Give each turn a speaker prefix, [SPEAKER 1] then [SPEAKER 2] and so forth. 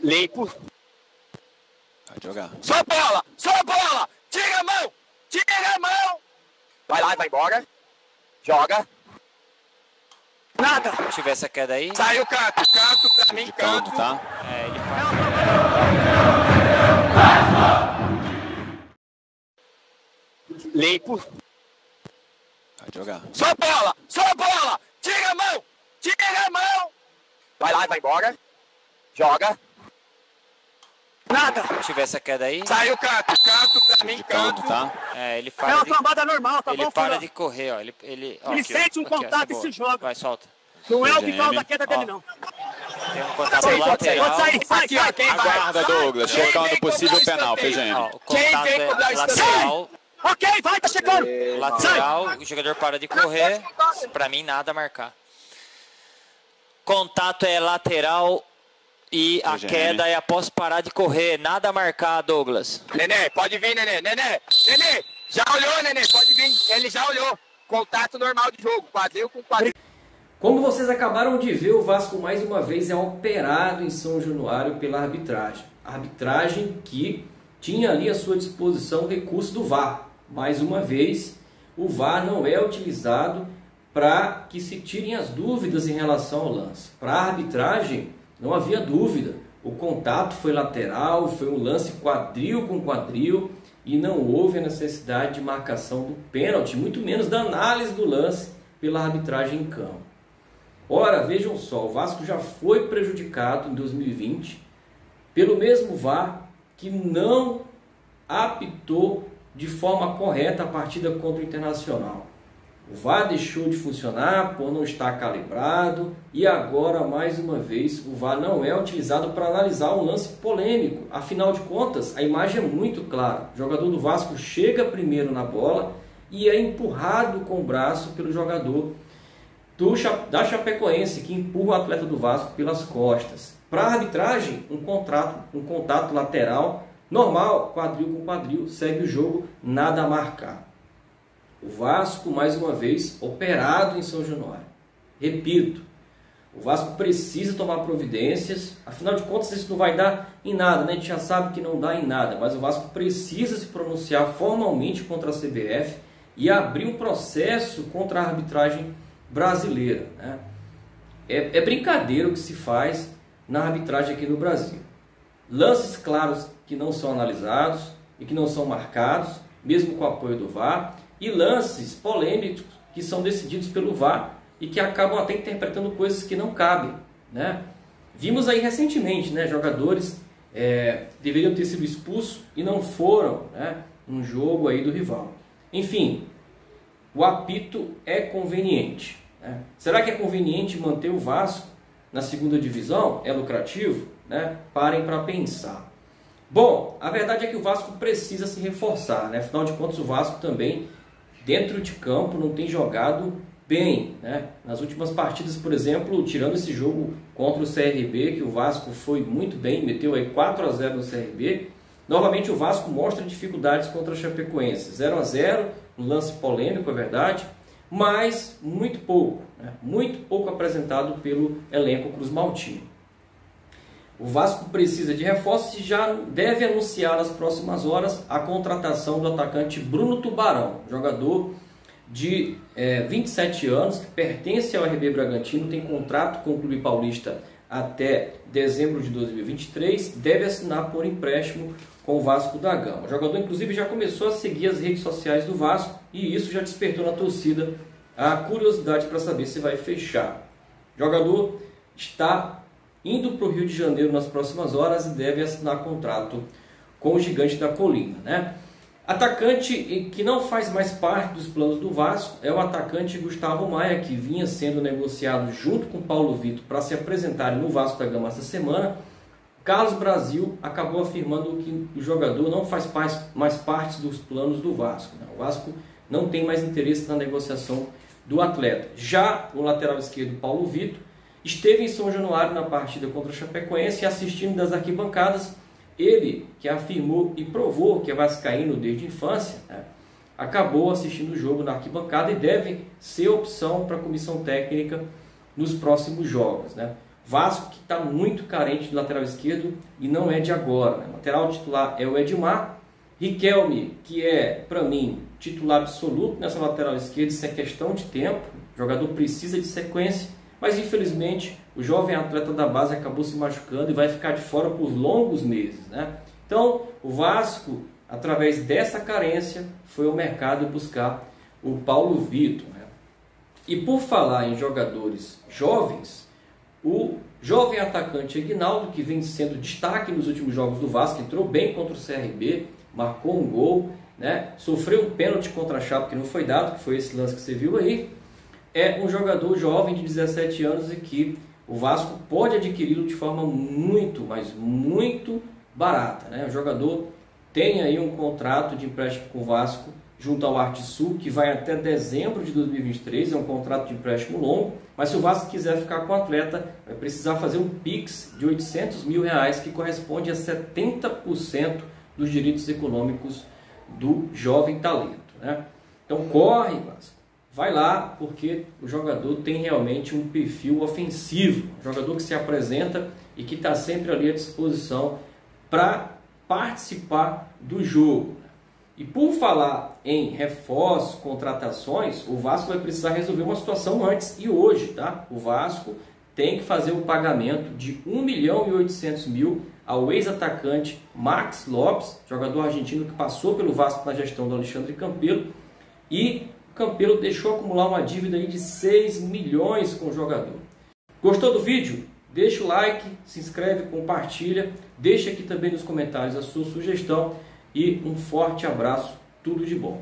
[SPEAKER 1] Limpo.
[SPEAKER 2] Vai jogar.
[SPEAKER 1] Só bola! Só bola! Tira a mão! Tira a mão! Vai lá e vai embora. Joga. Nada!
[SPEAKER 3] Se tiver essa queda aí.
[SPEAKER 1] Saiu canto. Canto pra mim, canto.
[SPEAKER 2] Tá?
[SPEAKER 3] É, ele faz.
[SPEAKER 1] Limpo.
[SPEAKER 2] Vai jogar.
[SPEAKER 1] Só bola! Só bola! Tira a mão! Tira a mão! Vai lá e vai embora. Joga. Nada!
[SPEAKER 3] Se tiver essa queda aí.
[SPEAKER 1] Saiu canto. Canto pra mim, canto.
[SPEAKER 2] Tá?
[SPEAKER 3] É, ele
[SPEAKER 4] É
[SPEAKER 3] para
[SPEAKER 4] uma
[SPEAKER 3] de,
[SPEAKER 4] trombada normal, tá
[SPEAKER 3] ele
[SPEAKER 4] bom,
[SPEAKER 3] para
[SPEAKER 4] filho?
[SPEAKER 3] de correr, ó. Ele
[SPEAKER 4] Sente um contato e se joga.
[SPEAKER 3] Vai, solta.
[SPEAKER 4] Não é o
[SPEAKER 2] GM.
[SPEAKER 4] final da queda dele, não.
[SPEAKER 3] Tem um contato
[SPEAKER 1] Pode
[SPEAKER 3] lateral.
[SPEAKER 4] sair, sai,
[SPEAKER 1] Aqui, ó,
[SPEAKER 4] sai.
[SPEAKER 1] quem vai?
[SPEAKER 2] Aguarda, Douglas.
[SPEAKER 1] Quem
[SPEAKER 2] Checando
[SPEAKER 1] vem
[SPEAKER 2] o possível
[SPEAKER 1] cobrar
[SPEAKER 2] penal,
[SPEAKER 1] escanteio?
[SPEAKER 2] PGM.
[SPEAKER 3] Ó, o
[SPEAKER 1] Quem
[SPEAKER 3] contato
[SPEAKER 1] vem cobrar
[SPEAKER 3] é
[SPEAKER 1] escanteio?
[SPEAKER 3] lateral.
[SPEAKER 4] Ok, vai, tá chegando.
[SPEAKER 3] Lateral, o jogador para de correr. Pra mim, nada a marcar. Contato é lateral e a
[SPEAKER 2] GM.
[SPEAKER 3] queda é após parar de correr. Nada a marcar, Douglas.
[SPEAKER 1] Nenê, pode vir, Nenê. Nenê, Nenê, já olhou, Nenê, pode vir. Ele já olhou. Contato normal de jogo, quadril com quadril.
[SPEAKER 5] Como vocês acabaram de ver, o Vasco mais uma vez é operado em São Januário pela arbitragem. Arbitragem que tinha ali à sua disposição o recurso do VAR. Mais uma vez, o VAR não é utilizado para que se tirem as dúvidas em relação ao lance. Para a arbitragem, não havia dúvida. O contato foi lateral, foi um lance quadril com quadril e não houve a necessidade de marcação do pênalti, muito menos da análise do lance pela arbitragem em campo. Ora, vejam só, o Vasco já foi prejudicado em 2020 pelo mesmo VAR que não apitou de forma correta a partida contra o Internacional. O VAR deixou de funcionar por não estar calibrado e agora, mais uma vez, o VAR não é utilizado para analisar um lance polêmico. Afinal de contas, a imagem é muito clara. O jogador do Vasco chega primeiro na bola e é empurrado com o braço pelo jogador da Chapecoense, que empurra o atleta do Vasco pelas costas. Para a arbitragem, um contato lateral normal, quadril com quadril, segue o jogo, nada a marcar. O Vasco, mais uma vez, operado em São Januário. Repito, o Vasco precisa tomar providências, afinal de contas isso não vai dar em nada, né? A gente já sabe que não dá em nada, mas o Vasco precisa se pronunciar formalmente contra a CBF e abrir um processo contra a arbitragem brasileira, né? É brincadeira o que se faz na arbitragem aqui no Brasil. Lances claros que não são analisados e que não são marcados, mesmo com o apoio do VAR, e lances polêmicos que são decididos pelo VAR e que acabam até interpretando coisas que não cabem, né? Vimos aí recentemente, né, jogadores deveriam ter sido expulsos e não foram, né, num jogo aí do rival. Enfim, o apito é conveniente, né? Será que é conveniente manter o Vasco na segunda divisão? É lucrativo, né? Parem para pensar. Bom, a verdade é que o Vasco precisa se reforçar, né? Afinal de contas, o Vasco também, dentro de campo, não tem jogado bem, né? Nas últimas partidas, por exemplo, tirando esse jogo contra o CRB, que o Vasco foi muito bem, meteu aí 4-0 no CRB, novamente o Vasco mostra dificuldades contra a Chapecoense. 0-0, um lance polêmico, é verdade, mas muito pouco, né? Muito pouco apresentado pelo elenco cruzmaltino. O Vasco precisa de reforços e já deve anunciar nas próximas horas a contratação do atacante Bruno Tubarão, jogador de 27 anos, que pertence ao RB Bragantino, tem contrato com o Clube Paulista até dezembro de 2023, deve assinar por empréstimo com o Vasco da Gama. O jogador, inclusive, já começou a seguir as redes sociais do Vasco e isso já despertou na torcida a curiosidade para saber se vai fechar. O jogador está indo para o Rio de Janeiro nas próximas horas e deve assinar contrato com o Gigante da Colina, né? Atacante que não faz mais parte dos planos do Vasco é o atacante Gustavo Maia, que vinha sendo negociado junto com Paulo Vitor para se apresentarem no Vasco da Gama essa semana. Carlos Brasil acabou afirmando que o jogador não faz mais parte dos planos do Vasco, né? O Vasco não tem mais interesse na negociação do atleta. Já o lateral esquerdo Paulo Vitor esteve em São Januário na partida contra o Chapecoense, assistindo das arquibancadas. Ele, que afirmou e provou que é vascaíno desde a infância, né, acabou assistindo o jogo na arquibancada e deve ser opção para a comissão técnica nos próximos jogos, né? Vasco que está muito carente de lateral esquerdo e não é de agora, né? O lateral titular é o Edmar. Riquelme, que é, para mim, titular absoluto nessa lateral esquerda, isso é questão de tempo. O jogador precisa de sequência, mas infelizmente o jovem atleta da base acabou se machucando e vai ficar de fora por longos meses, né? Então, o Vasco, através dessa carência, foi ao mercado buscar o Paulo Vitor, né? E por falar em jogadores jovens, o jovem atacante Aguinaldo, que vem sendo destaque nos últimos jogos do Vasco, entrou bem contra o CRB, marcou um gol, né? Sofreu um pênalti contra a Chape que não foi dado, que foi esse lance que você viu aí. É um jogador jovem de 17 anos e que o Vasco pode adquiri-lo de forma muito, mas muito barata, né? O jogador tem aí um contrato de empréstimo com o Vasco junto ao Arte Sul, que vai até dezembro de 2023, é um contrato de empréstimo longo, mas se o Vasco quiser ficar com o atleta, vai precisar fazer um Pix de R$800 mil, que corresponde a 70% dos direitos econômicos do jovem talento, né? Então corre, Vasco, vai lá, porque o jogador tem realmente um perfil ofensivo, um jogador que se apresenta e que está sempre ali à disposição para participar do jogo. E por falar em reforços, contratações, o Vasco vai precisar resolver uma situação antes e hoje, tá? O Vasco tem que fazer o pagamento de R$1.800.000 ao ex-atacante Max Lopes, jogador argentino que passou pelo Vasco na gestão do Alexandre Campelo, e o Campelo deixou acumular uma dívida aí de 6 milhões com o jogador. Gostou do vídeo? Deixa o like, se inscreve, compartilha, deixa aqui também nos comentários a sua sugestão e um forte abraço, tudo de bom.